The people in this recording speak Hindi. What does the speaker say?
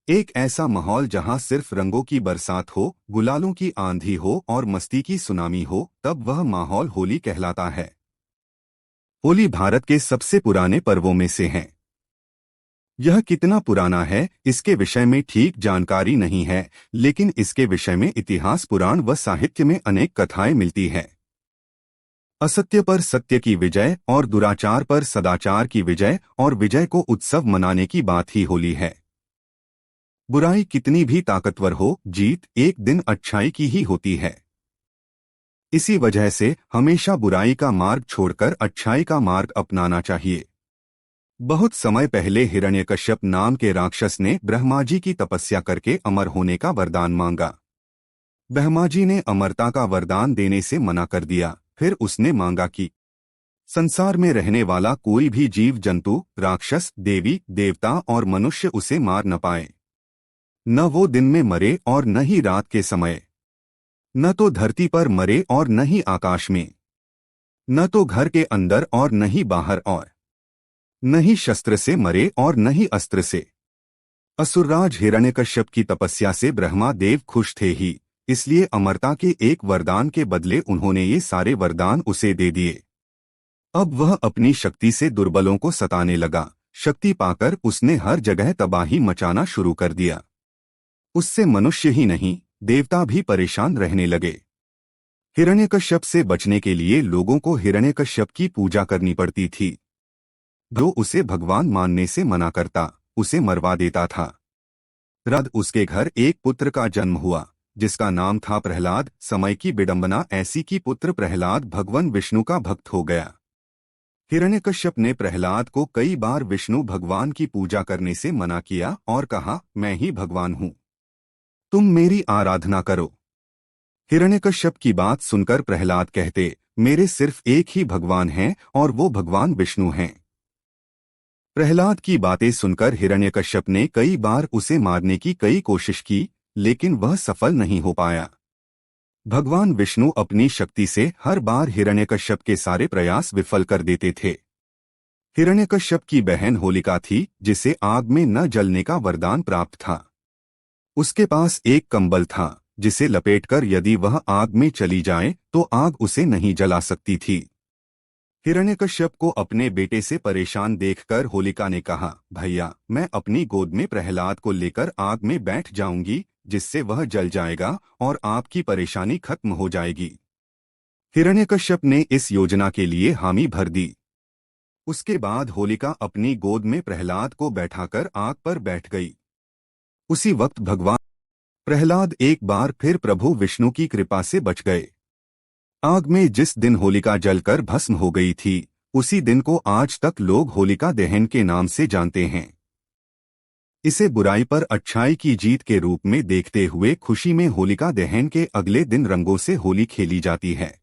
एक ऐसा माहौल जहां सिर्फ रंगों की बरसात हो, गुलालों की आंधी हो और मस्ती की सुनामी हो, तब वह माहौल होली कहलाता है। होली भारत के सबसे पुराने पर्वों में से है। यह कितना पुराना है, इसके विषय में ठीक जानकारी नहीं है, लेकिन इसके विषय में इतिहास, पुराण व साहित्य में अनेक कथाएं मिलती है। असत्य पर सत्य की विजय और दुराचार पर सदाचार की विजय और विजय को उत्सव मनाने की बात ही होली है। बुराई कितनी भी ताकतवर हो, जीत एक दिन अच्छाई की ही होती है। इसी वजह से हमेशा बुराई का मार्ग छोड़कर अच्छाई का मार्ग अपनाना चाहिए। बहुत समय पहले हिरण्यकश्यप नाम के राक्षस ने ब्रह्मा जी की तपस्या करके अमर होने का वरदान मांगा। ब्रह्मा जी ने अमरता का वरदान देने से मना कर दिया। फिर उसने मांगा कि संसार में रहने वाला कोई भी जीव जंतु, राक्षस, देवी देवता और मनुष्य उसे मार न पाए। न वो दिन में मरे और न ही रात के समय, न तो धरती पर मरे और न ही आकाश में, न तो घर के अंदर और न ही बाहर, और न ही शस्त्र से मरे और न ही अस्त्र से। असुरराज हिरण्यकश्यप की तपस्या से ब्रह्मा देव खुश थे ही, इसलिए अमरता के एक वरदान के बदले उन्होंने ये सारे वरदान उसे दे दिए। अब वह अपनी शक्ति से दुर्बलों को सताने लगा। शक्ति पाकर उसने हर जगह तबाही मचाना शुरू कर दिया। उससे मनुष्य ही नहीं, देवता भी परेशान रहने लगे। हिरण्यकश्यप से बचने के लिए लोगों को हिरण्यकश्यप की पूजा करनी पड़ती थी। जो उसे भगवान मानने से मना करता, उसे मरवा देता था। रद उसके घर एक पुत्र का जन्म हुआ, जिसका नाम था प्रहलाद। समय की विडंबना ऐसी कि पुत्र प्रहलाद भगवान विष्णु का भक्त हो गया। हिरण्यकश्यप ने प्रहलाद को कई बार विष्णु भगवान की पूजा करने से मना किया और कहा, मैं ही भगवान हूँ, तुम मेरी आराधना करो। हिरण्यकश्यप की बात सुनकर प्रहलाद कहते, मेरे सिर्फ एक ही भगवान हैं और वो भगवान विष्णु हैं। प्रहलाद की बातें सुनकर हिरण्यकश्यप ने कई बार उसे मारने की कई कोशिश की, लेकिन वह सफल नहीं हो पाया। भगवान विष्णु अपनी शक्ति से हर बार हिरण्यकश्यप के सारे प्रयास विफल कर देते थे। हिरण्यकश्यप की बहन होलिका थी, जिसे आग में न जलने का वरदान प्राप्त था। उसके पास एक कंबल था, जिसे लपेटकर यदि वह आग में चली जाए तो आग उसे नहीं जला सकती थी। हिरण्यकश्यप को अपने बेटे से परेशान देखकर होलिका ने कहा, भैया, मैं अपनी गोद में प्रहलाद को लेकर आग में बैठ जाऊंगी, जिससे वह जल जाएगा और आपकी परेशानी खत्म हो जाएगी। हिरण्यकश्यप ने इस योजना के लिए हामी भर दी। उसके बाद होलिका अपनी गोद में प्रहलाद को बैठाकर आग पर बैठ गई। उसी वक्त भगवान प्रहलाद एक बार फिर प्रभु विष्णु की कृपा से बच गए। आग में जिस दिन होलिका जलकर भस्म हो गई थी, उसी दिन को आज तक लोग होलिका दहन के नाम से जानते हैं। इसे बुराई पर अच्छाई की जीत के रूप में देखते हुए खुशी में होलिका दहन के अगले दिन रंगों से होली खेली जाती है।